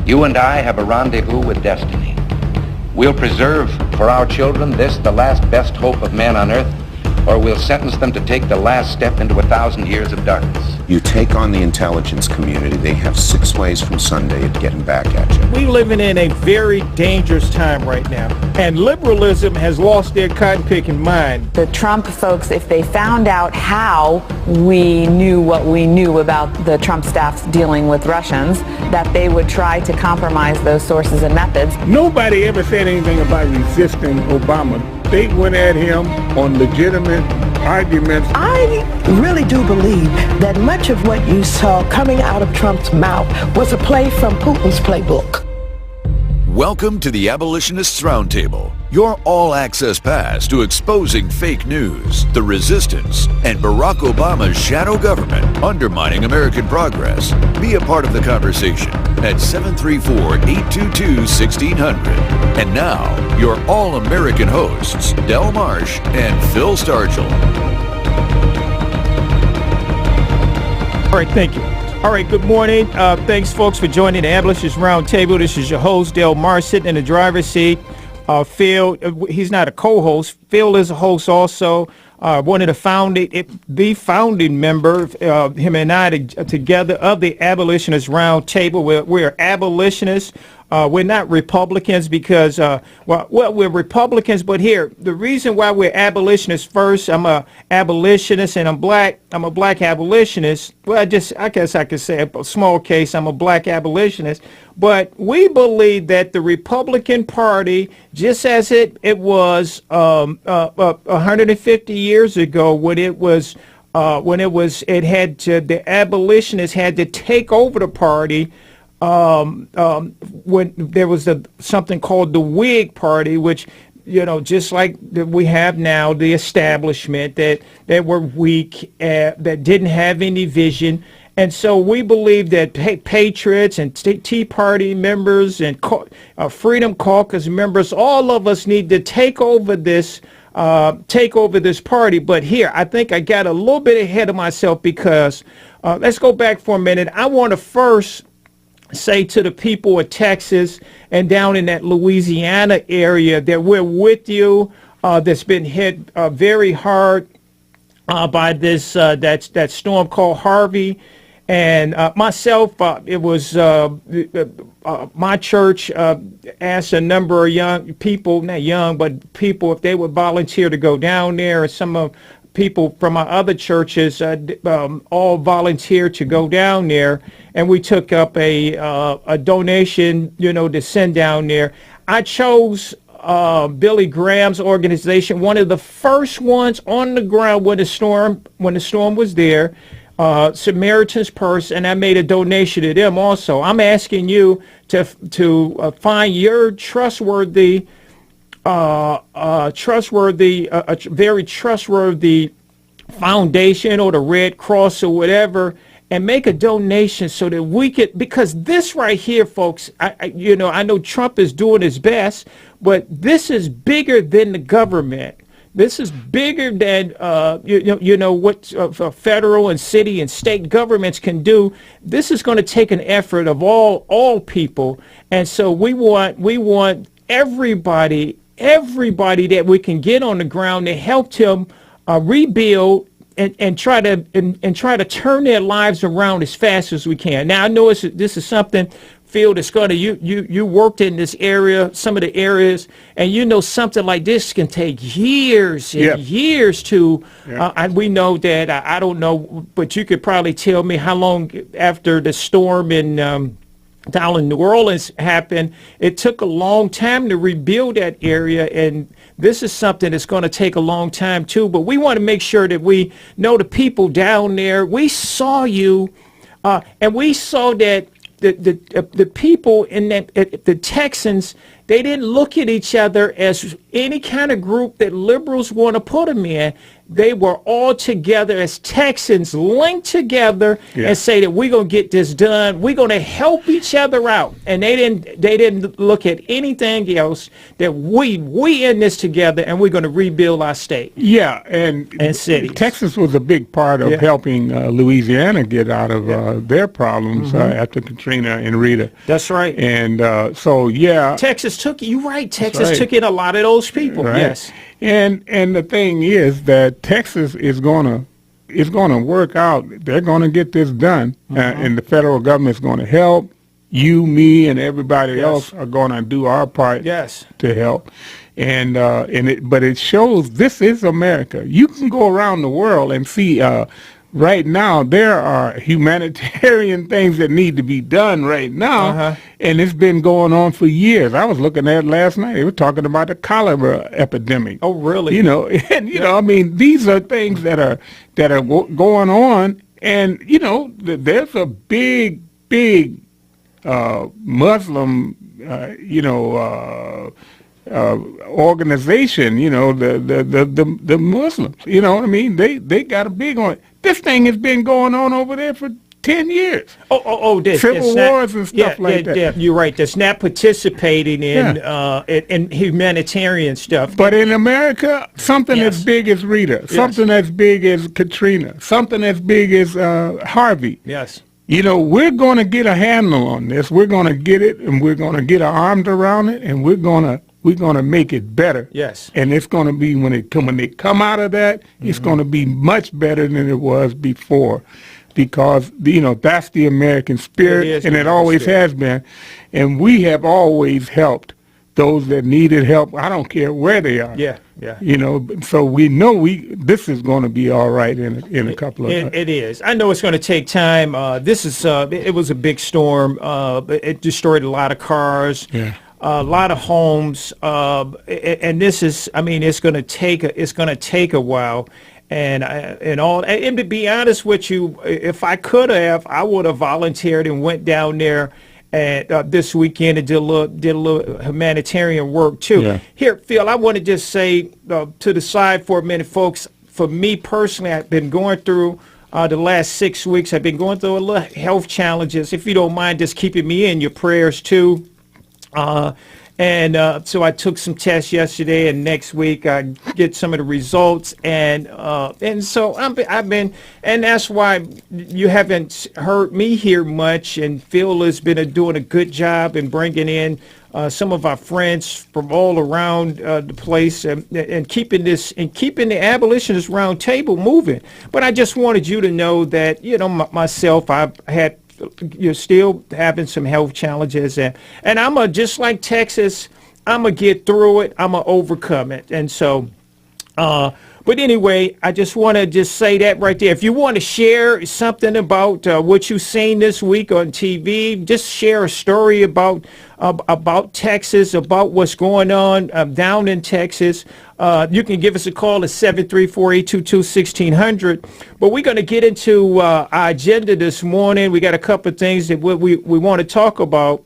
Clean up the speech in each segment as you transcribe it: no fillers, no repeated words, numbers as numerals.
You and I have a rendezvous with destiny. We'll preserve for our children this, the last best hope of man on earth, or we'll sentence them to take the last step into 1,000 years of darkness. You take on the intelligence community, they have 6 ways from Sunday of getting back at you. We're living in a very dangerous time right now, and liberalism has lost their cotton-picking mind. The Trump folks, if they found out how we knew what we knew about the Trump staff's dealing with Russians, that they would try to compromise those sources and methods. Nobody ever said anything about resisting Obama. They went at him on legitimate arguments. I really do believe that much of what you saw coming out of Trump's mouth was a play from Putin's playbook. Welcome to the Abolitionists Round Table, your all-access pass to exposing fake news, the resistance, and Barack Obama's shadow government undermining American progress. Be a part of the conversation at 734-822-1600. And now, your all-American hosts, Del Marsh and Phil Stargell. All right, thank you. All right, good morning. Thanks, folks, for joining the Abolitionist Round Table. This is your host, Del Marsh, sitting in the driver's seat. Phil, he's not a co-host. Phil is a host also. One of the founding member, him and I together, of the Abolitionist Round Table. We're abolitionists. We're not Republicans because, we're Republicans, but here, the reason why we're abolitionists first, I'm a abolitionist and I'm a black abolitionist. Well, I guess I could say a small case, I'm a black abolitionist. But we believe that the Republican Party, just as it was 150 years ago when the abolitionists had to take over the party, when there was something called the Whig Party, which, just like we have now, the establishment that were weak, that didn't have any vision. And so we believe that patriots and Tea Party members and Freedom Caucus members, all of us need to take over this party. But here, I think I got a little bit ahead of myself because let's go back for a minute. I want to first say to the people of Texas and down in that Louisiana area that we're with you. That's been hit very hard by this that storm called Harvey. And myself, it was my church asked a number of young people, not young, but people, if they would volunteer to go down there. And some of people from our other churches all volunteered to go down there. And we took up a donation, to send down there. I chose Billy Graham's organization, one of the first ones on the ground when the storm was there. Samaritan's Purse, and I made a donation to them also. I'm asking you to find your trustworthy, very trustworthy foundation or the Red Cross or whatever, and make a donation so that we could, because this right here, folks, I know Trump is doing his best, but this is bigger than the government. This is bigger than what federal and city and state governments can do. This is going to take an effort of all people, and so we want everybody that we can get on the ground to help them rebuild and try to turn their lives around as fast as we can. Now I know this is something, Phil, that's going to you worked in this area, some of the areas, and something like this can take years and years to. And we know that I don't know, but you could probably tell me how long after the storm in down in New Orleans happened. It took a long time to rebuild that area, and this is something that's going to take a long time too. But we want to make sure that we know the people down there. We saw you, and we saw that. The people in that, the Texans, they didn't look at each other as any kind of group that liberals want to put them in, they were all together as Texans, linked together, and say that we're going to get this done. We're going to help each other out. And they didn't look at anything else, that we in this together, and we're going to rebuild our state. Yeah, and cities. Texas was a big part of helping Louisiana get out of their problems after Katrina and Rita. That's right. And so, yeah. Texas took took in a lot of those people. Right. Yes. And the thing is that Texas is gonna work out. They're gonna get this done, and the federal government's gonna help. You, me, and everybody else are gonna do our part to help. But it shows this is America. You can go around the world and see. Right now, there are humanitarian things that need to be done right now, and it's been going on for years. I was looking at it last night. They were talking about the cholera epidemic. Oh, really? You know, and you know, I mean, these are things that are going on, and you know, there's a big Muslim, organization. You know, the Muslims. You know what I mean? They got a big on. This thing has been going on over there for 10 years. Civil wars and stuff like that. Yeah, you're right. That's not participating in humanitarian stuff. But in America, something as big as Rita, something as big as Katrina, something as big as Harvey. Yes. You know, we're going to get a handle on this. We're going to get it, and we're going to get our arms around it, and we're going to make it better. Yes. And it's going to be when they come out of that, it's going to be much better than it was before, because you know that's the American spirit, and it always has been, and we have always helped those that needed help. I don't care where they are. Yeah. You know, so we know this is going to be all right in a couple of. It is. I know it's going to take time. This is. It was a big storm. It destroyed a lot of cars. Yeah. A lot of homes, and this is. I mean, it's going to take a while, and to be honest with you, if I could have, I would have volunteered and went down there this weekend and did a little humanitarian work too. Yeah. Here, Phil, I want to just say to the side for a minute, folks. For me personally, I've been going through. The last 6 weeks, I've been going through a little health challenges. If you don't mind, just keeping me in your prayers too. So I took some tests yesterday, and next week I get some of the results, and so I've been, and that's why you haven't heard me here much. And Phil has been doing a good job in bringing in some of our friends from all around the place, and keeping the Abolitionist Round Table moving. But I just wanted you to know that myself, I've had. You're still having some health challenges, and I'm just like Texas, I'm gonna get through it, I'm gonna overcome it. And so but anyway, I just want to say that right there. If you want to share something about what you've seen this week on TV, just share a story about Texas, about what's going on down in Texas. You can give us a call at 734-822-1600. But we're going to get into our agenda this morning. We got a couple of things that we want to talk about.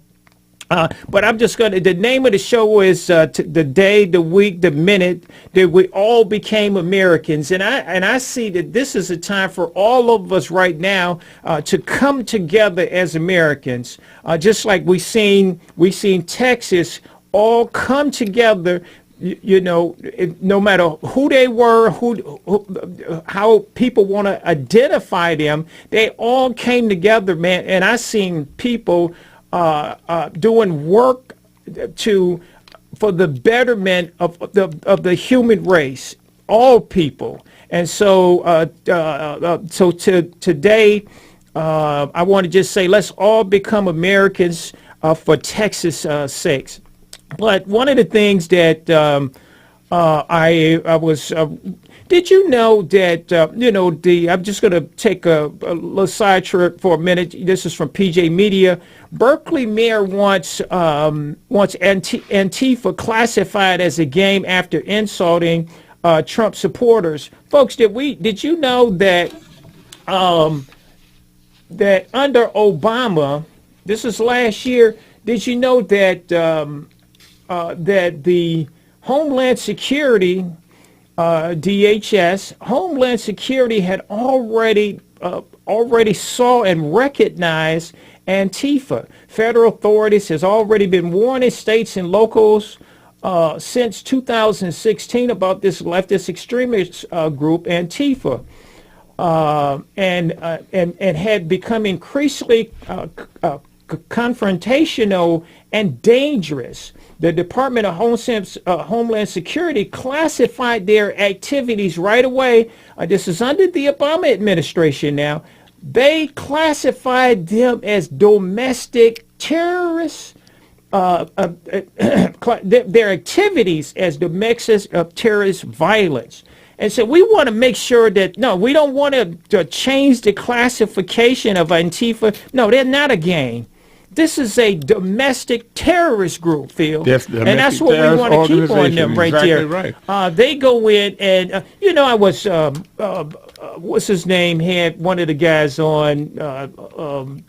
But I'm just going to, the name of the show is the day, the week, the minute that we all became Americans. And I see that this is a time for all of us right now to come together as Americans. Just like we seen Texas all come together. No matter who they were, how people want to identify them, they all came together, man. And I seen people doing work for the betterment of the human race, all people. And so today, I want to just say, let's all become Americans for Texas' sakes. But one of the things that I was, did you know that, I'm just going to take a little side trip for a minute. This is from PJ Media. Berkeley mayor wants Antifa classified as a game after insulting Trump supporters. Folks, did you know that that under Obama, this is last year, did you know that that the Homeland Security, DHS, Homeland Security had already saw and recognized Antifa. Federal authorities has already been warning states and locals since 2016 about this leftist extremist group, Antifa, and had become increasingly confrontational and dangerous. The Department of Homeland Security classified their activities right away. This is under the Obama administration now. They classified them as domestic terrorists, their activities as domestic terrorist violence. And so we want to make sure that, no, we don't want to change the classification of Antifa. No, they're not a gang. This is a domestic terrorist group, Phil. Yes, and that's what we want to keep on them right there. Right. They go in and, I was, what's his name, had one of the guys on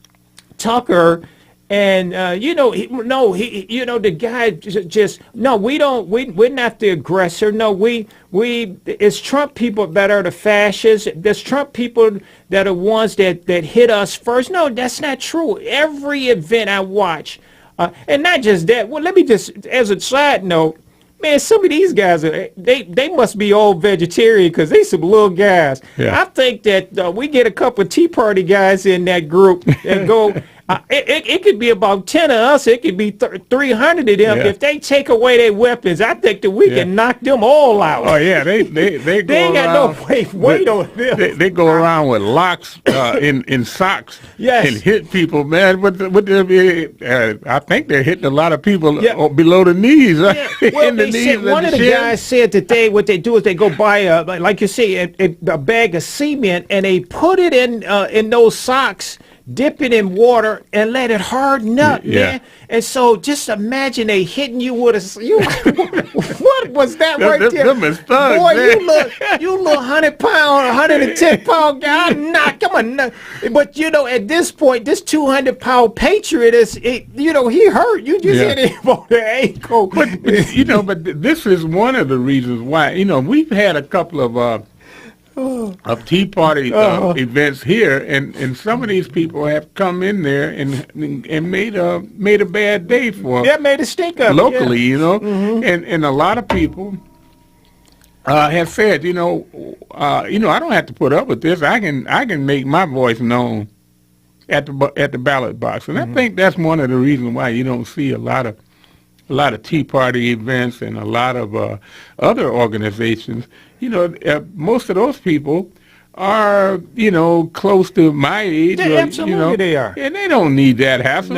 Tucker. And, the guy just, no, we're not the aggressor. No, it's Trump people that are the fascists. There's Trump people that are ones that hit us first. No, that's not true. Every event I watch, and not just that. Well, let me just, as a side note, man, some of these guys, they must be old vegetarian because they some little guys. Yeah. I think that we get a couple of Tea Party guys in that group and go, it could be about 10 of us. It could be 300 of them. Yeah. If they take away their weapons, I think that we can knock them all out. Oh, yeah. They ain't got no weight on them. They go around with locks in socks and hit people, man. I think they're hitting a lot of people below the knees. Yeah. Well, one of the guys said that what they do is they go buy, like you say, a bag of cement, and they put it in those socks, dip it in water, and let it harden up, man. And so just imagine they hitting you with what was that right there? Them is thugs, boy, man. you little 100-pound, 110-pound guy. Come on. But, at this point, this 200-pound patriot he hurt. You just hit him on the ankle. But this is one of the reasons why, we've had a couple of Tea Party events here, and some of these people have come in there and made a bad day for them. Yeah, made a stink up locally, Mm-hmm. and a lot of people have said, I don't have to put up with this. I can make my voice known at the ballot box, and I think that's one of the reasons why you don't see a lot of Tea Party events and a lot of other organizations. Most of those people are, close to my age. Absolutely they are. And they don't need that hassle,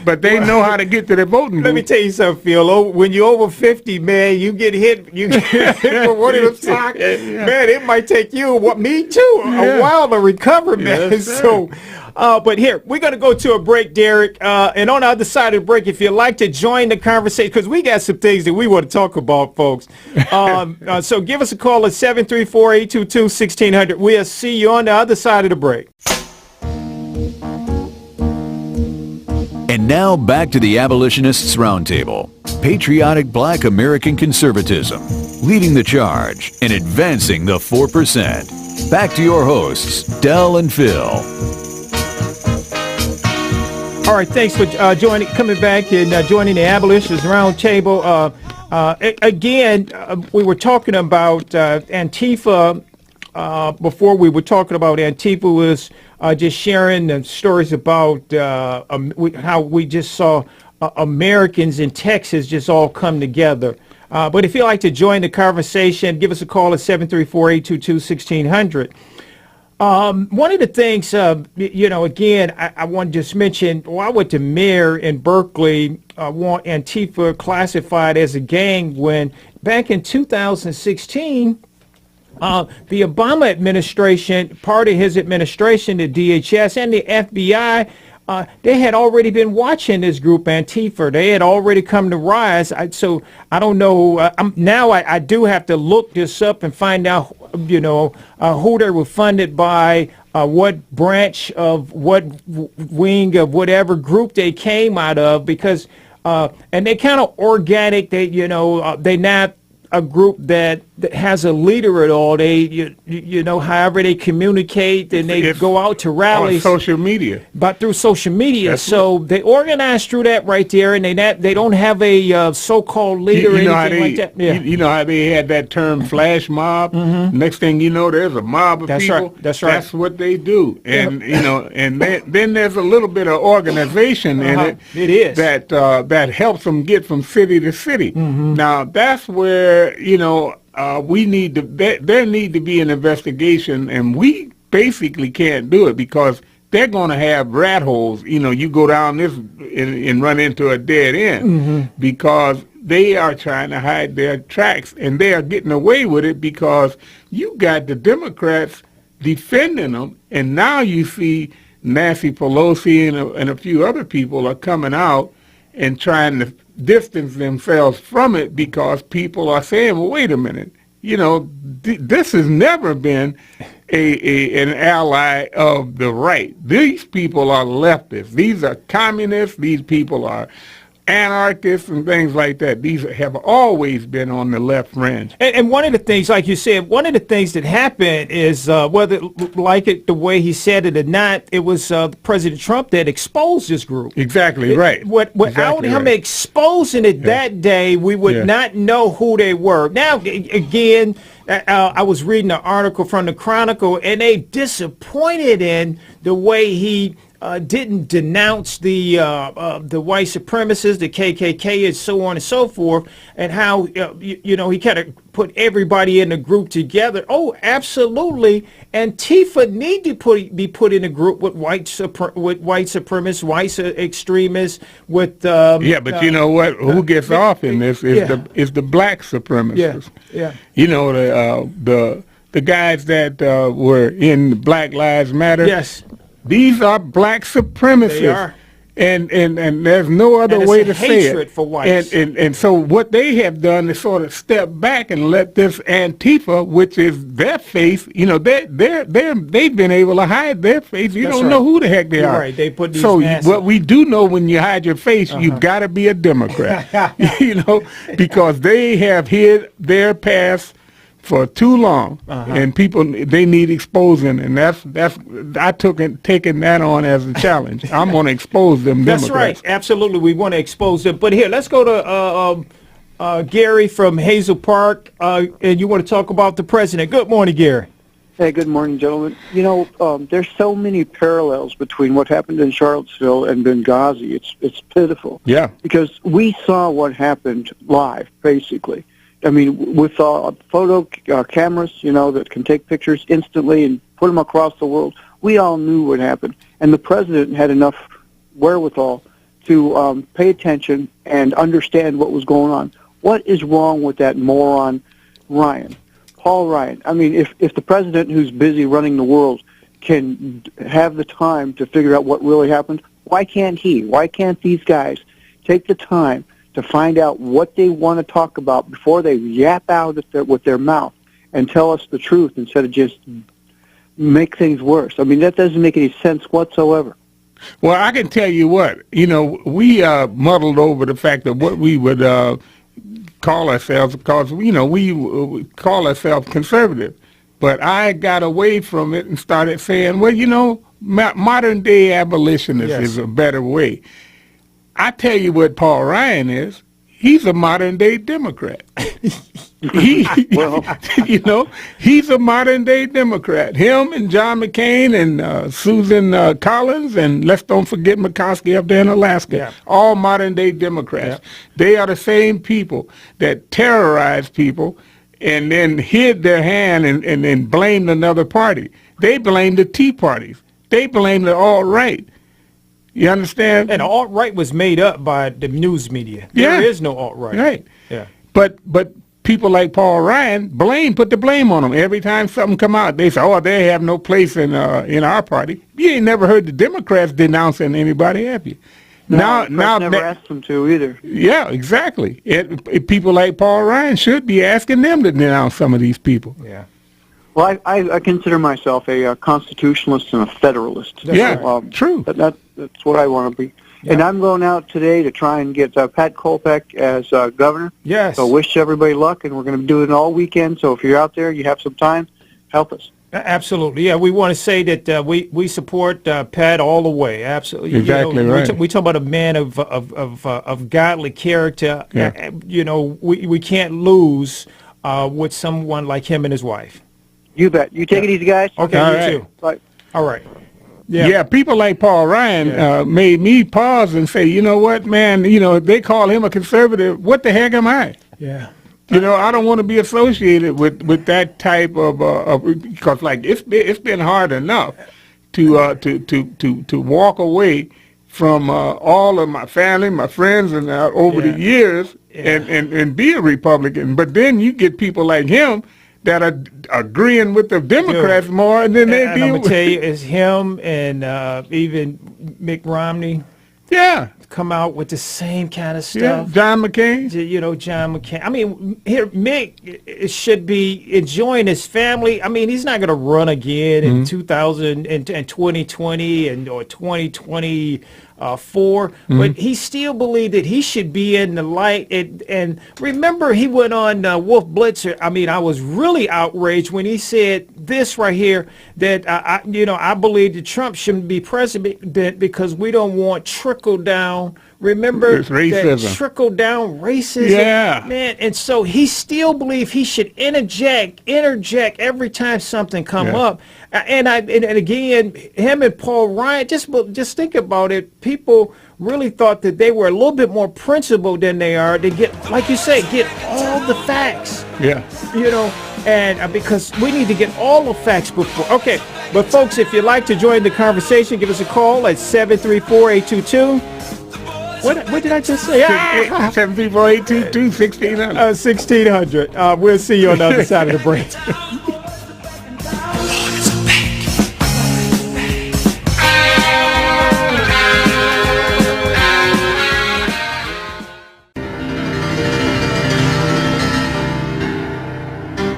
but they know how to get to their voting booth. Let me tell you something, Phil. When you're over 50, man, you get hit with one of them socks. Man, it might take you, me too, a while to recover, man. Yes, so, but here, we're going to go to a break, Derek. And on the other side of the break, if you'd like to join the conversation, because we got some things that we want to talk about, folks. So give us a call at 734-822-1600. We'll see you on the other side of the break. And now back to the Abolitionists Round Table. Patriotic Black American conservatism, leading the charge and advancing the 4%. Back to your hosts, Del and Phil. All right, thanks for coming back and joining the Abolitionists Round Table. Again, we were talking about Antifa. Before we were talking about Antifa was just sharing the stories about how we just saw Americans in Texas just all come together. But if you'd like to join the conversation, give us a call at 734-822-1600. One of the things, again, I want to just mention, I went to mayor in Berkeley, want Antifa classified as a gang when back in 2016, the Obama administration, part of his administration, the DHS and the FBI, they had already been watching this group Antifa. They had already come to rise. So I don't know. Now I do have to look this up and find out, who they were funded by, what branch of what wing of whatever group they came out of, because and they kind of organic. They, they not a group that has a leader at all. They, however they communicate, and they go out to rallies on social media. But through social media, That's so they organize through that right there, and they don't have a so-called leader or anything like that. Yeah. You know how they had that term flash mob. Next thing you know, there's a mob of people. Right. That's right. That's what they do, and and then there's a little bit of organization in it. It is that helps them get from city to city. Now that's where we need to. There need to be an investigation, and we basically can't do it because they're going to have rat holes. You go down this and run into a dead end because they are trying to hide their tracks, and they are getting away with it because you got the Democrats defending them, and now you see Nancy Pelosi and a few other people are coming out and trying to distance themselves from it because people are saying, well, wait a minute, this has never been an ally of the right. These people are leftists. These are communists. These people are anarchists and things like that. These have always been on the left fringe. And one of the things, like you said, one of the things that happened is whether like it the way he said it or not, it was President Trump that exposed this group. Exactly right. Without him exposing it that day, we would not know who they were. Now, again, I was reading an article from the Chronicle, and they disappointed in the way he didn't denounce the white supremacists, the KKK, and so on and so forth, and how he kind of put everybody in the group together. Oh, absolutely. Antifa need to be put in a group with white supremacists, white extremists. With but you know what? Who gets off in this is the black supremacists. Yeah. The guys that were in Black Lives Matter. Yes. These are black supremacists. They are. And there's no other way to say it. Hatred for whites. And so what they have done is sort of step back and let this Antifa, which is their face, they've been able to hide their face. You don't know who the heck they are. Right. They put these what we do know, when you hide your face, you've got to be a Democrat. Because they have hid their past for too long, and people, they need exposing, and that's taking that on as a challenge. I'm going to expose them. That's Democrats. right, absolutely. We want to expose them. But here, let's go to Gary from Hazel Park, and you want to talk about the president. Good morning, Gary. Hey, good morning, gentlemen. There's so many parallels between what happened in Charlottesville and Benghazi. It's pitiful. Yeah. Because we saw what happened live, basically. I mean, with photo cameras, that can take pictures instantly and put them across the world, we all knew what happened. And the president had enough wherewithal to pay attention and understand what was going on. What is wrong with that moron, Ryan? Paul Ryan. I mean, if the president who's busy running the world can have the time to figure out what really happened, why can't he? Why can't these guys take the time to find out what they want to talk about before they yap out with their mouth and tell us the truth instead of just make things worse? I mean, that doesn't make any sense whatsoever. Well, I can tell you what, we muddled over the fact of what we would call ourselves, because, we call ourselves conservative. But I got away from it and started saying, well, modern day abolitionist is a better way. I tell you what Paul Ryan is. He's a modern day Democrat. He's a modern day Democrat. Him and John McCain and Susan Collins, and let's don't forget McCoskey up there in Alaska. All modern day Democrats. They are the same people that terrorize people and then hid their hand and then blamed another party. They blamed the Tea Parties. They blamed the alt-right. You understand? And alt-right was made up by the news media. There is no alt-right. Right. Yeah. But people like Paul Ryan put the blame on them. Every time something come out, they say, they have no place in our party. You ain't never heard the Democrats denouncing anybody, have you? No, now never asked them to either. Yeah, exactly. People like Paul Ryan should be asking them to denounce some of these people. Yeah. Well, I consider myself a constitutionalist and a federalist. True. That's what I want to be. And I'm going out today to try and get Pat Kolpak as governor. Yes. So wish everybody luck, and we're going to do it all weekend. So if you're out there, you have some time, help us. Absolutely, yeah. We want to say that we support Pat all the way. Absolutely, Exactly right. We talk about a man of godly character. Yeah. We can't lose with someone like him and his wife. You bet. You take it easy, guys. Okay, All you right. too. Bye. All right. Yeah, people like Paul Ryan made me pause and say, you know what, man, if they call him a conservative, what the heck am I? Yeah. I don't want to be associated with that type of because like it's been hard enough to walk away from all of my family, my friends, and over the years and be a Republican. But then you get people like him that are agreeing with the Democrats more than they And do. I'm gonna tell you, it's him and even Mitt Romney. Yeah. Come out with the same kind of Yeah, stuff. John McCain. John McCain. I mean, here Mick should be enjoying his family. I mean, he's not going to run again in 2020 or 2024, but he still believed that he should be in the light. And remember, he went on Wolf Blitzer. I mean, I was really outraged when he said this right here, that I believe that Trump shouldn't be president because we don't want trickle down. Remember It's racism. that trickle down racism? Yeah. Man, and so he still believes he should interject every time something come up. And again, him and Paul Ryan, just think about it. People really thought that they were a little bit more principled than they are. They get, like you say, get all the facts. Yeah. And because we need to get all the facts before. Okay, but folks, if you'd like to join the conversation, give us a call at 734-822. What did I just say? 734-822-1600. 1600. We'll see you on the other side of the break.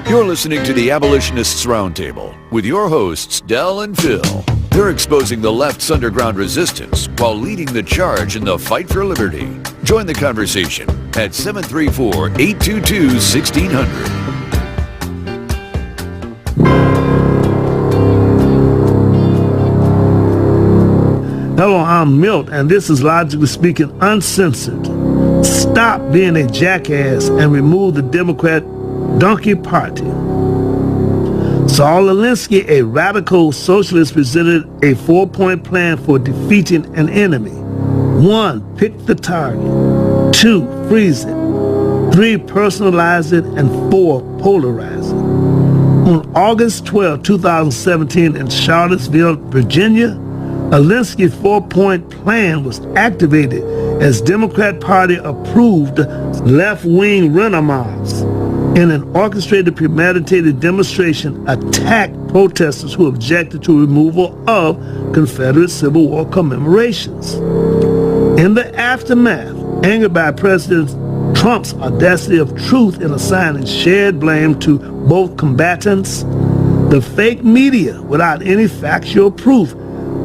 You're listening to the Abolitionists Round Table with your hosts, Del and Phil. They're exposing the left's underground resistance while leading the charge in the fight for liberty. Join the conversation at 734-822-1600. Hello, I'm Milt, and this is Logically Speaking Uncensored. Stop being a jackass and remove the Democrat donkey party. Saul Alinsky, a radical socialist, presented a 4-point plan for defeating an enemy. 1. Pick the target. 2. Freeze it. 3. Personalize it. And 4. Polarize it. On August 12, 2017 in Charlottesville, Virginia, Alinsky's 4-point plan was activated as Democrat Party approved left-wing renaments in an orchestrated, premeditated demonstration attacked protesters who objected to removal of Confederate Civil War commemorations. In the aftermath, angered by President Trump's audacity of truth in assigning shared blame to both combatants, the fake media, without any factual proof,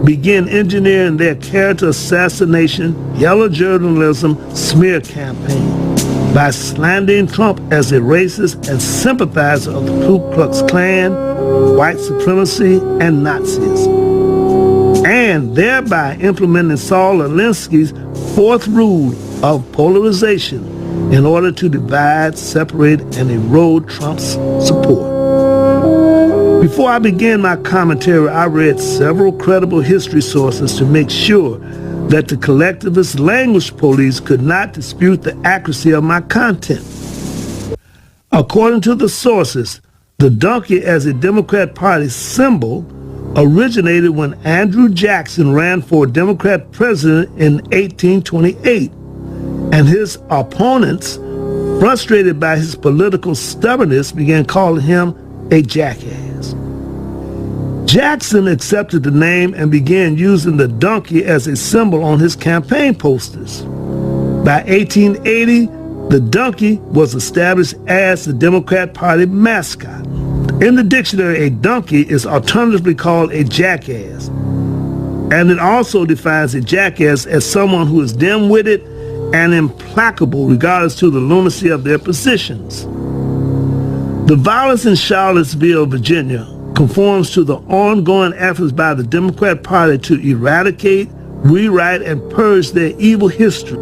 began engineering their character assassination, yellow journalism smear campaign by slandering Trump as a racist and sympathizer of the Ku Klux Klan, white supremacy, and Nazism, and thereby implementing Saul Alinsky's 4th rule of polarization in order to divide, separate, and erode Trump's support. Before I began my commentary, I read several credible history sources to make sure that the collectivist language police could not dispute the accuracy of my content. According to the sources, the donkey as a Democrat Party symbol originated when Andrew Jackson ran for Democrat president in 1828, and his opponents, frustrated by his political stubbornness, began calling him a jackass. Jackson accepted the name and began using the donkey as a symbol on his campaign posters. By 1880, the donkey was established as the Democrat Party mascot. In the dictionary, a donkey is alternatively called a jackass. And it also defines a jackass as someone who is dim-witted and implacable regardless to the lunacy of their positions. The violence in Charlottesville, Virginia, conforms to the ongoing efforts by the Democrat Party to eradicate, rewrite, and purge their evil history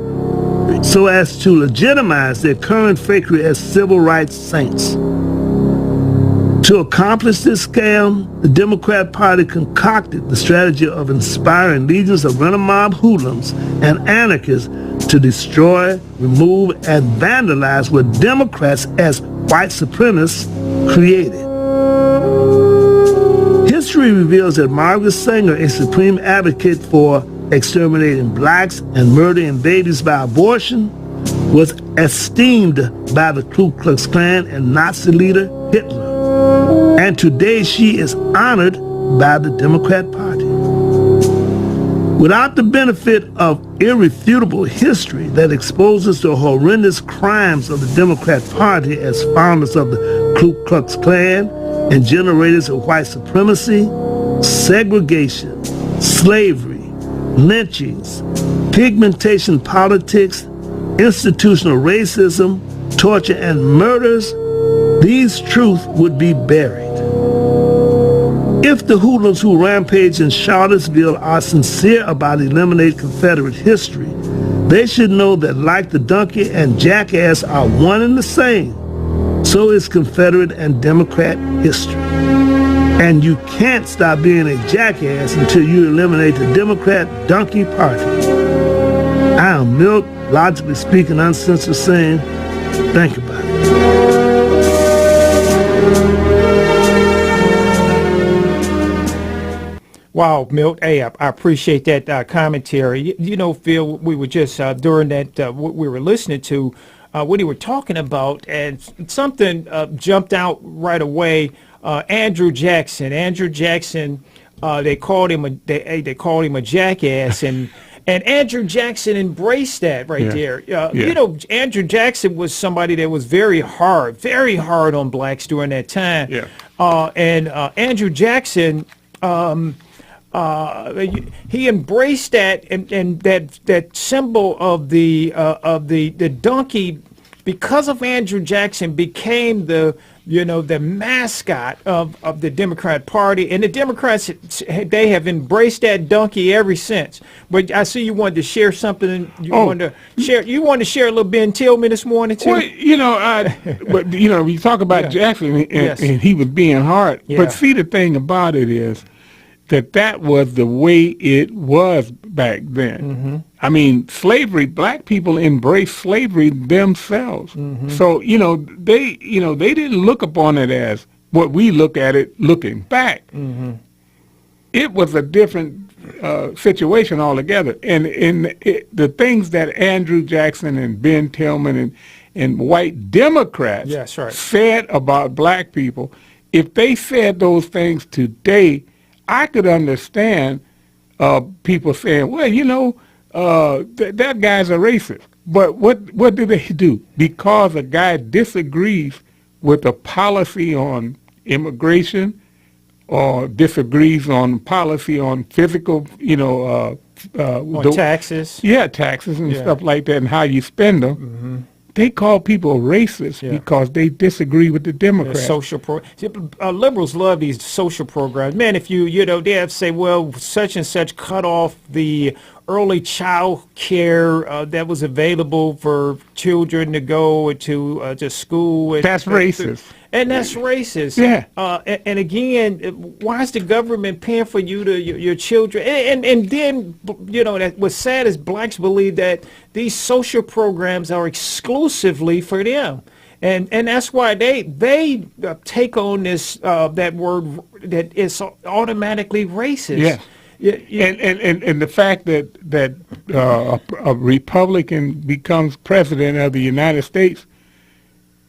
so as to legitimize their current fakery as civil rights saints. To accomplish this scam, the Democrat Party concocted the strategy of inspiring legions of rent-a-mob hoodlums and anarchists to destroy, remove, and vandalize what Democrats as white supremacists created. History reveals that Margaret Sanger, a supreme advocate for exterminating blacks and murdering babies by abortion, was esteemed by the Ku Klux Klan and Nazi leader Hitler. And today she is honored by the Democrat Party. Without the benefit of irrefutable history that exposes the horrendous crimes of the Democrat Party as founders of the Ku Klux Klan and generators of white supremacy, segregation, slavery, lynchings, pigmentation politics, institutional racism, torture, and murders, these truths would be buried. If the hoodlums who rampage in Charlottesville are sincere about eliminating Confederate history, they should know that like the donkey and jackass are one and the same, so is Confederate and Democrat history. And you can't stop being a jackass until you eliminate the Democrat donkey party. I am Milt, logically speaking, uncensored, saying, think about it. Wow, Milt, hey, I appreciate that commentary. You know, Phil, we were just during that what we were listening to, what he were talking about, and something jumped out right away. Andrew Jackson. They called him a jackass, and Andrew Jackson embraced that there. You know, Andrew Jackson was somebody that was very hard on blacks during that time. And Andrew Jackson. He embraced that, and that symbol of the donkey, because of Andrew Jackson, became the mascot of the Democrat Party, and the Democrats, they have embraced that donkey ever since. But I see you wanted to share something. You wanted to share a little Ben Tillman this morning too. Well, but we talk about Jackson, and he was being hard. But see, the thing about it is that was the way it was back then. I mean, slavery, black people embraced slavery themselves. So, they didn't look upon it as what we look at it looking back. It was a different situation altogether. And the things that Andrew Jackson and Ben Tillman and white Democrats said about black people, if they said those things today, I could understand people saying, well, that guy's a racist. But what do they do? Because a guy disagrees with a policy on immigration or disagrees on policy on physical, on taxes. Yeah, taxes and stuff like that, and how you spend them. They call people racist because they disagree with the Democrats. Social liberals love these social programs. Man, if they have to say, well, such and such cut off the early child care that was available for children to go to school. That's racist. And that's racist. Yeah. And again, why is the government paying for your children? And then, what's sad is blacks believe that these social programs are exclusively for them. And that's why they take on this that word that is automatically racist. And the fact that a Republican becomes president of the United States,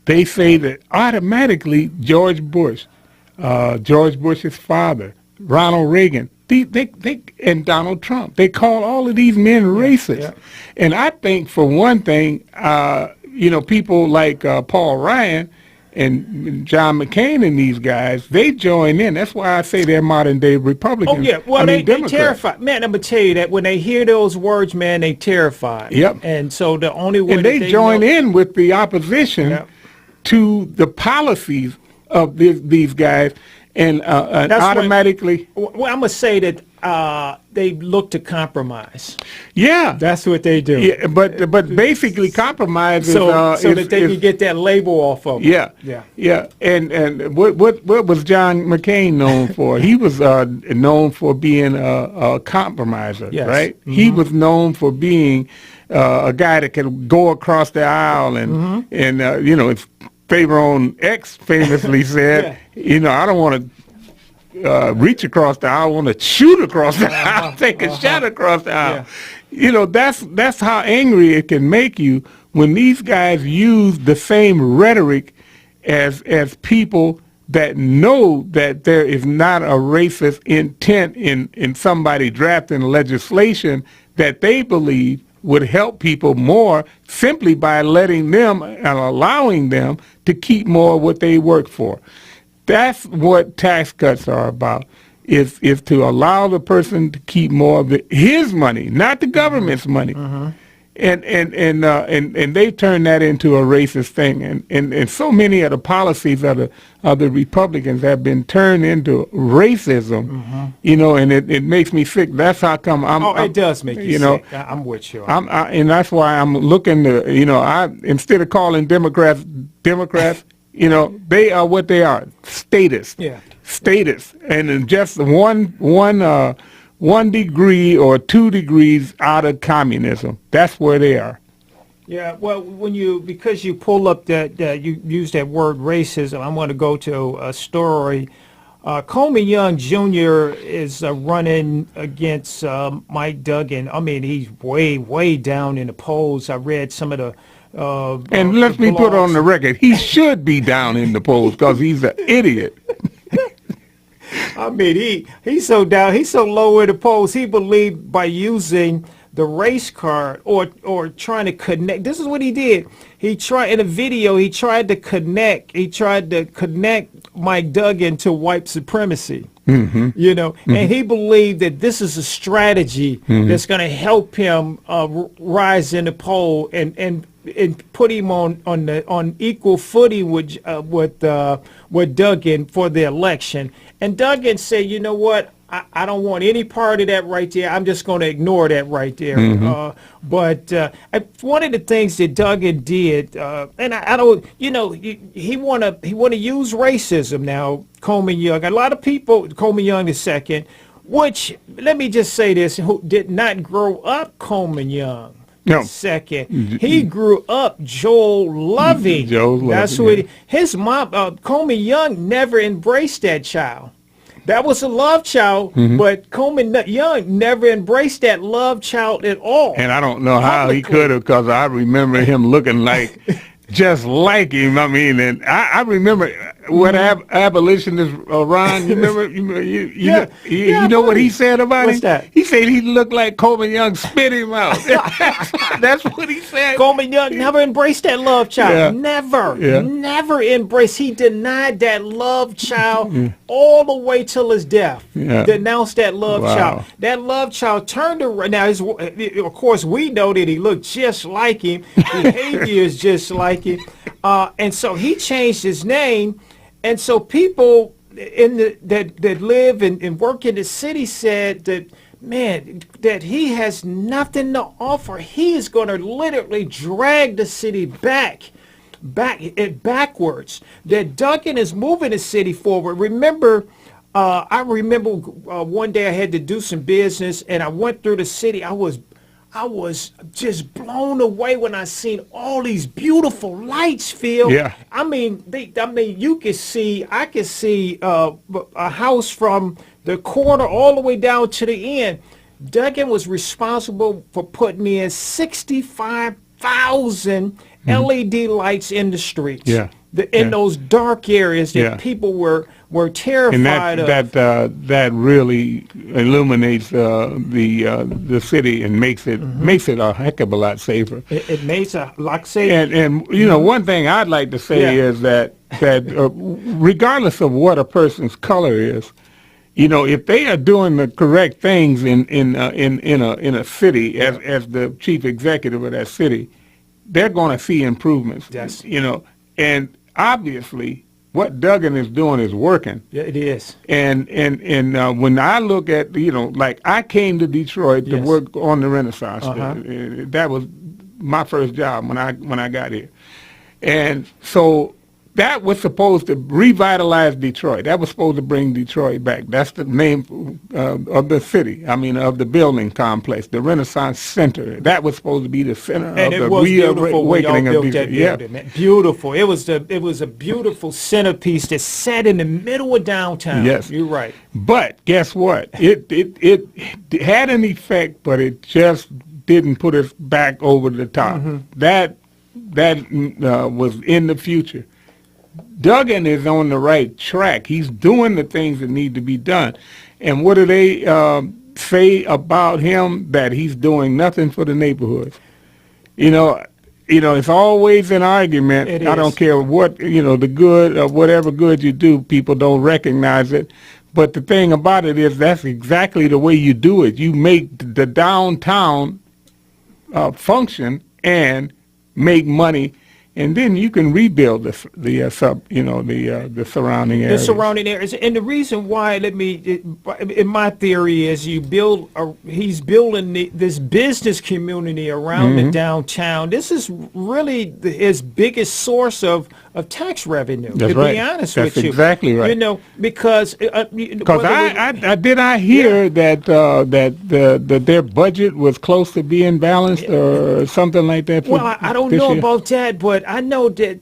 they say that automatically George Bush's father, Ronald Reagan, they and Donald Trump, they call all of these men racist. And I think, for one thing, people like Paul Ryan, and John McCain and these guys, they join in. That's why I say they're modern day Republicans. Oh yeah, well they Democrats. terrified. Man, I'm gonna tell you that when they hear those words, man, they terrified. Yep. And so the only way And that they join know, in with the opposition Yep. to the policies of these guys, and automatically. Well, I'm gonna say that they look to compromise. Yeah, That's what they do. yeah, but basically compromise is So is, that they is- can get that label off of them. Yeah, Yeah. and what was John McCain known for? He was known for being a compromiser, Yes. right? He was known for being a guy that could go across the aisle, and his favorite own ex famously said, I don't want to reach across the aisle, I want to shoot across the aisle, take a shot across the aisle. Yeah. That's how angry it can make you when these guys use the same rhetoric as people that know that there is not a racist intent in somebody drafting legislation that they believe would help people more simply by letting them and allowing them to keep more of what they work for. That's what tax cuts are about, is to allow the person to keep more of his money, not the government's money. And they've turned that into a racist thing. And so many of the policies of the Republicans have been turned into racism, and it makes me sick. That's how come It does make you sick. I'm with you. and that's why I'm looking to, instead of calling Democrats, they are what they are, statists. Yeah. Statists. And in just one degree or 2 degrees out of communism. That's where they are. Yeah, well, because you pull up that you use that word racism, I'm going to go to a story. Coleman Young Jr. is running against Mike Duggan. I mean, he's way down in the polls. I read some of the and let me put on the record, he should be down in the polls because he's an idiot. I mean, he's so down, he's so low in the polls. He believed by using the race card or trying to connect. This is what he did. He tried in a video. He tried to connect Mike Duggan to white supremacy. And he believed that this is a strategy that's going to help him rise in the poll and put him on equal footing with Duggan for the election. And Duggan said, you know what? I don't want any part of that right there. I'm just going to ignore that right there. But one of the things that Duggan did, and I don't, he want to use racism now. Coleman Young, a lot of people, Coleman Young II, which let me just say this, who did not grow up Coleman Young. No. Second, he grew up Joel Loving. That's what his mom, Coleman Young, never embraced that child. That was a love child, but Coleman Young never embraced that love child at all. And I don't know how he could have, because I remember him looking like just like him. I mean, and I remember what Abolitionist Round. You remember? You know what he said about What's him? that? He said he looked like Coleman Young spit him out. That's what he said. Coleman Young never embraced that love child. Yeah. Never embraced. He denied that love child all the way till his death. Yeah. Denounced that love Wow. child. That love child turned around. Now, of course, we know that he looked just like him. Behavior is just like him. And so he changed his name. And so people that live and work in the city said that, man, that he has nothing to offer. He is going to literally drag the city backwards. That Duggan is moving the city forward. Remember, I remember one day I had to do some business, and I went through the city. I was just blown away when I seen all these beautiful lights, Phil. Yeah. I mean, I could see a house from the corner all the way down to the end. Duggan was responsible for putting in 65,000 LED lights in the streets. Yeah. In those dark areas that people were terrified and of. that really illuminates the city and makes it a heck of a lot safer. It makes a lot safer. And one thing I'd like to say is that that regardless of what a person's color is, if they are doing the correct things in a city as the chief executive of that city, they're going to see improvements. Yes. And obviously what Duggan is doing is working. Yeah, it is. And when I look at, like I came to Detroit to work on the Renaissance. That was my first job when I got here. And so that was supposed to revitalize Detroit. That was supposed to bring Detroit back. That's the name of the city. I mean, of the building complex, the Renaissance Center. That was supposed to be the center and of it the was beautiful when y'all reawakening of built Detroit. that building, man. Beautiful. It was a beautiful centerpiece that sat in the middle of downtown. Yes, you're right. But guess what? It had an effect, but it just didn't put us back over the top. That was in the future. Duggan is on the right track. He's doing the things that need to be done. And what do they say about him? That he's doing nothing for the neighborhoods. It's always an argument. I don't care what, the good or whatever good you do, people don't recognize it. But the thing about it is that's exactly the way you do it. You make the downtown function and make money, and then you can rebuild the surrounding areas. The surrounding areas, and the reason why, in my theory, is he's building this business community around the downtown. This is really his biggest source of tax revenue. That's to right. be honest That's with you, exactly right. Because I hear that their budget was close to being balanced or something like that. Well, I don't know about that, but I know that,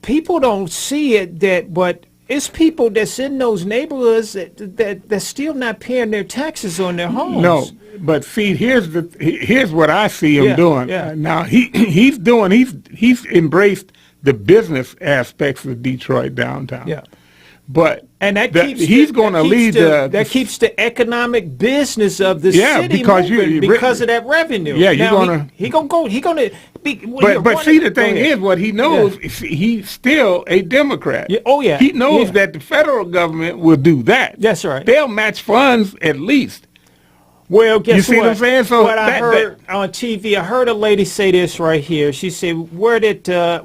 people don't see it, but it's people that's in those neighborhoods that's still not paying their taxes on their homes. No, but see, here's what I see him doing. Yeah. Now he's embraced the business aspects of Detroit downtown. Yeah. But he's going to lead that keeps the economic business of the city moving because of that revenue. Yeah, you're But see, the thing is, what he knows, he's still a Democrat. Yeah. Oh yeah, he knows that the federal government will do that. That's right. They'll match funds at least. Well, guess you see what I'm saying? So what I heard on TV, I heard a lady say this right here. She said, "Where's the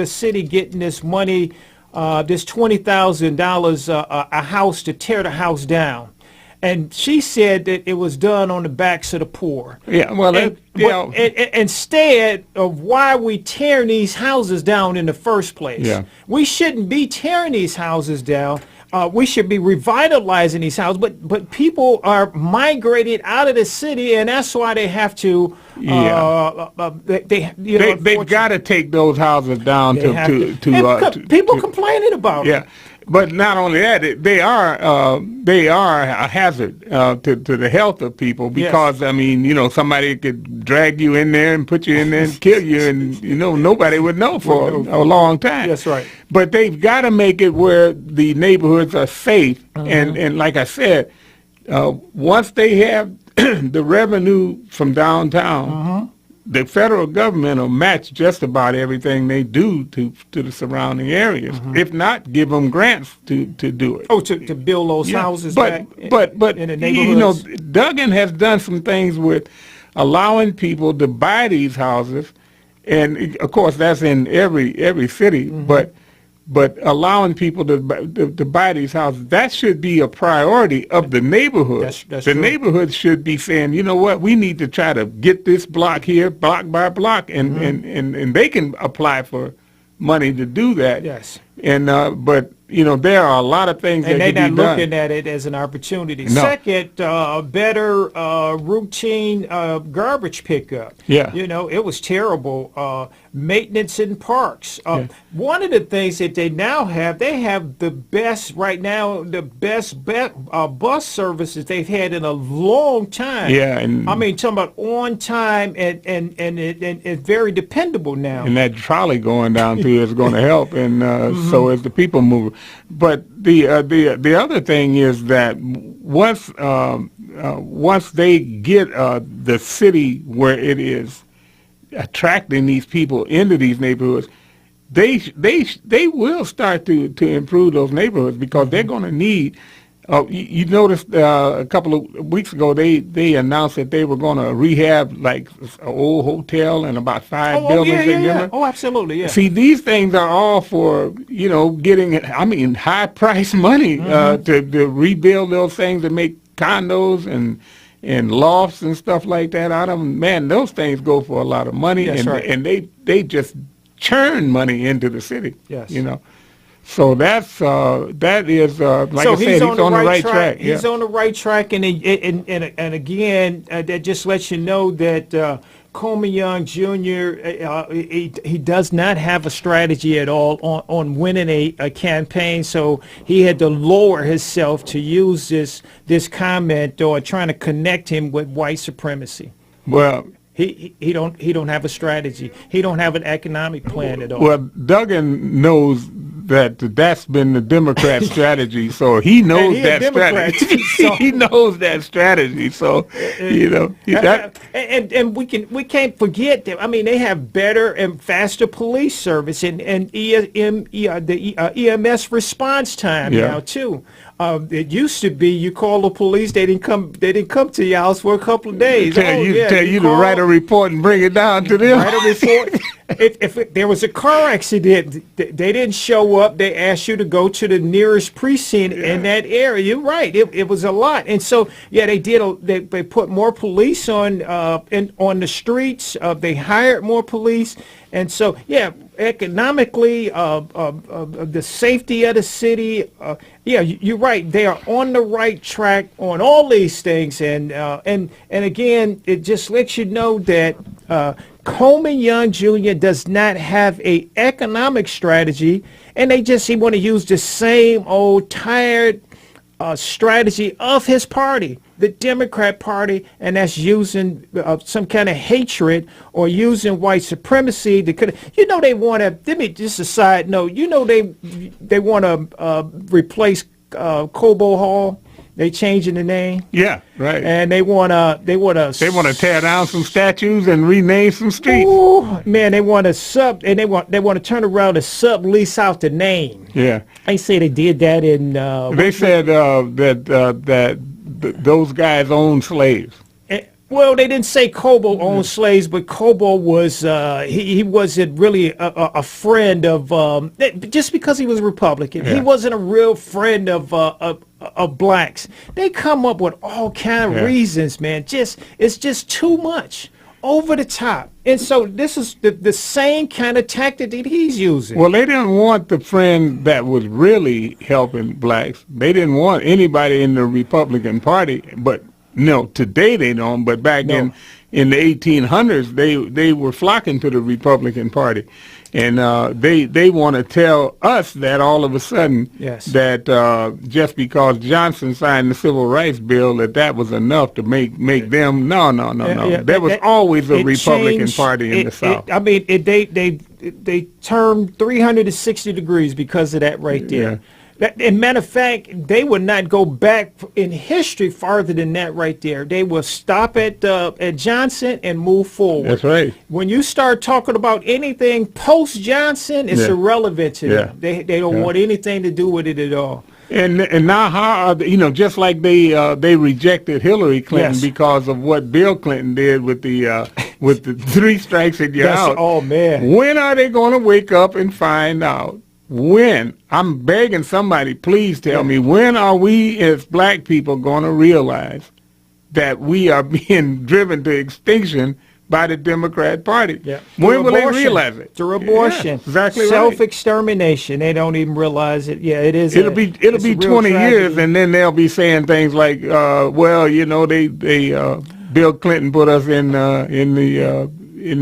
city getting this money? This $20,000 a house to tear the house down?" And she said that it was done on the backs of the poor. Yeah, well, instead of why we tearing these houses down in the first place. Yeah. We shouldn't be tearing these houses down. We should be revitalizing these houses, but people are migrating out of the city, and that's why they have to. They've got to take those houses down people complaining about it. Yeah, but not only that, they are a hazard to the health of people because somebody could drag you in there and put you in there and kill you, and nobody would know for a long time. That's right. But they've got to make it where the neighborhoods are safe, and like I said, once they have the revenue from downtown, the federal government will match just about everything they do to the surrounding areas. If not, give them grants to do it. Oh, to build those houses back in the neighborhoods. Duggan has done some things with allowing people to buy these houses, and of course that's in every city. But allowing people to buy these houses, that should be a priority of the neighborhood. That's the true. neighborhood should be saying, you know what, we need to try to get this block here, block by block, and they can apply for money to do that. Yes. And but there are a lot of things that can be done. And they're not looking at it as an opportunity. No. Second, better routine garbage pickup. Yeah. It was terrible. Maintenance in parks. One of the things that they now have, they have the best bus services they've had in a long time. Yeah, and I mean, talking about on time and it's very dependable now. And that trolley going down through is going to help, and so is the people mover. But the other thing is that once they get the city where it is attracting these people into these neighborhoods, they will start to improve those neighborhoods because they're going to need. You noticed a couple of weeks ago they announced that they were going to rehab like an old hotel and about five buildings in Denver. Oh, absolutely, yeah. See, these things are all for getting high price money to rebuild those things and make condos and lofts and stuff like that out of them. Man, those things go for a lot of money, and they just churn money into the city. Yes. So that is like so I said, he's on the right track. He's on the right track, and again, that just lets you know that Coleman Young Jr. He does not have a strategy at all on winning a campaign. So he had to lower himself to use this comment or trying to connect him with white supremacy. Well. He don't have a strategy. He don't have an economic plan at all. Well, Duggan knows that's been the Democrat strategy, so he knows that strategy. So. He knows that strategy, so and we can't forget that. I mean, they have better and faster police service and EMS response time now too. It used to be you call the police, they didn't come to your house for a couple of days. Tell you to write a report and bring it down to them. Write a report. If there was a car accident, they didn't show up. They asked you to go to the nearest precinct in that area. You're right. It was a lot, and so they did. They put more police on the streets. They hired more police, and so economically, the safety of the city. You're right. They are on the right track on all these things, and again, it just lets you know that Coleman Young Jr. does not have a economic strategy, and he want to use the same old tired strategy of his party, the Democrat Party, and that's using some kind of hatred or using white supremacy to they want to. Let me just a side note. They want to replace Cobo Hall. They changing the name. Yeah, right. And they want to tear down some statues and rename some streets. Ooh, man, they want to they want to turn around and sublease out the name. Yeah. They say they did that in. They said that those guys own slaves. Well, they didn't say Cobo owned slaves, but Cobo was he wasn't really a friend of just because he was a Republican. He wasn't a real friend of blacks. They come up with all kind of reasons, man. It's just too much, over the top. And so this is the same kind of tactic that he's using. Well, they didn't want the friend that was really helping blacks. They didn't want anybody in the Republican Party, but. No, today they don't, but back in the 1800s, they were flocking to the Republican Party. And they want to tell us that all of a sudden that just because Johnson signed the Civil Rights Bill that was enough to make them. No. There was always a Republican Party in the South. They turned 360 degrees because of that right there. Yeah. As a matter of fact, they would not go back in history farther than that right there. They will stop at Johnson and move forward. That's right. When you start talking about anything post-Johnson, it's irrelevant to them. They don't want anything to do with it at all. And now how are just like they rejected Hillary Clinton because of what Bill Clinton did with the 3 strikes and you're out. Oh man. When are they going to wake up and find out? When? I'm begging somebody, please tell me, when are we as black people going to realize that we are being driven to extinction by the Democrat Party? Yeah. When will they realize it? Through abortion. Yeah, exactly. Self-extermination. They don't even realize it. Yeah, it is. It'll be 20 years, and then they'll be saying things like, Bill Clinton put us in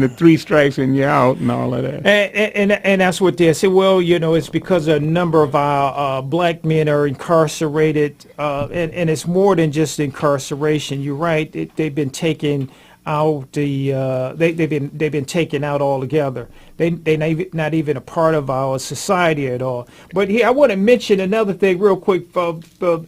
the 3 strikes and you're out and all of that. And that's what they say. Well, it's because a number of our black men are incarcerated, and it's more than just incarceration. You're right. They've been taken out. They've been taken out altogether. They're not even a part of our society at all. But I want to mention another thing real quick. Comey,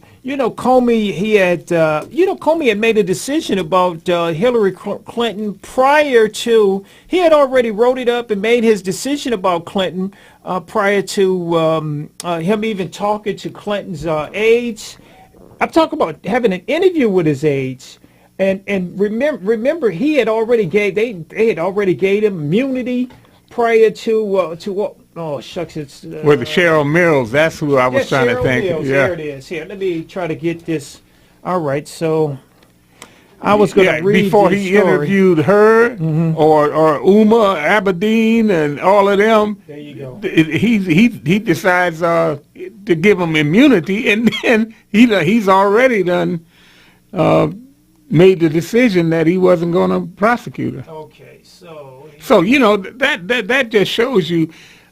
Comey had made a decision about Hillary Clinton prior to, he had already wrote it up and made his decision about Clinton prior to him even talking to Clinton's aides. I'm talking about having an interview with his aides. And remember, he had already they had already gave him immunity prior to what? Oh shucks, it's with the Cheryl Mills. That's who I was trying Cheryl to think. Mills, Yeah, there it is. Here, let me try to get this. All right, so I was going to read before this he story. interviewed her or Uma Abedin and all of them. There you go. He decides to give him immunity, and then he's already done. Made the decision that he wasn't going to prosecute her. Okay, so that just shows you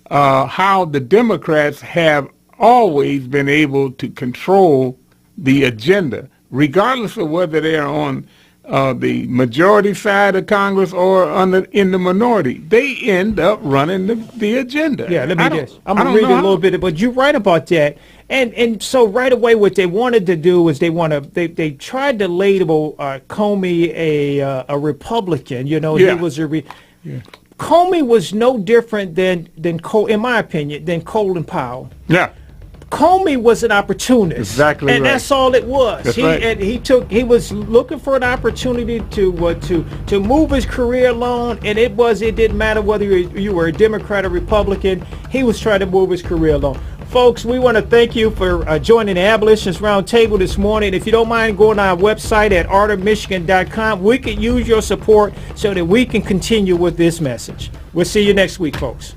how the Democrats have always been able to control the agenda, regardless of whether they're on the majority side of Congress or in the minority. They end up running the agenda. Yeah, let me just. I'm gonna read a little bit, but you're right about that. And so right away, what they wanted to do is they tried to label Comey a Republican. You know, Yeah. he was Comey was no different than in my opinion, than Colin Powell. Yeah. Comey was an opportunist. Exactly and right. that's all it was. That's right. And he was looking for an opportunity to move his career along, and it didn't matter whether you were a Democrat or Republican. He was trying to move his career along. Folks, we want to thank you for joining the Abolitionist Round Table this morning. If you don't mind going to our website at artofmichigan.com, we could use your support so that we can continue with this message. We'll see you next week, folks.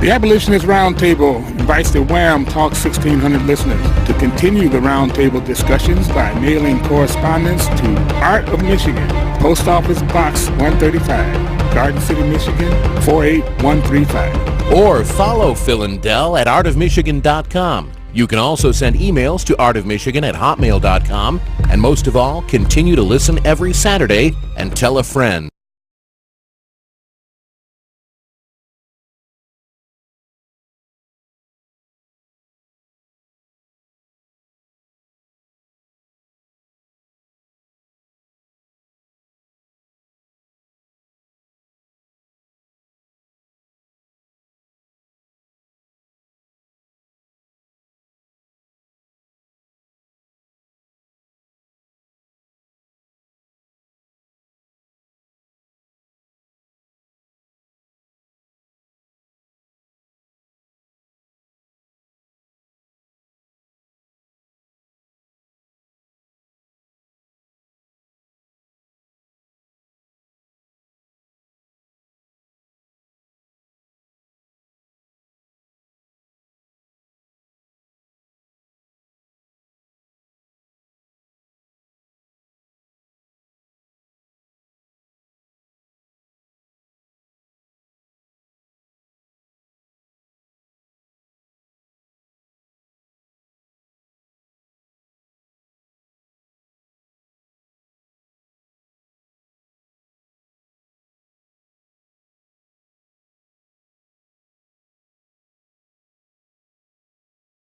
The Abolitionist Round Table invites the Wham! Talk 1600 listeners to continue the roundtable discussions by mailing correspondence to Art of Michigan, Post Office Box 135, Garden City, Michigan 48135. Or follow Phil and Del at artofmichigan.com. You can also send emails to artofmichigan@hotmail.com. And most of all, continue to listen every Saturday and tell a friend.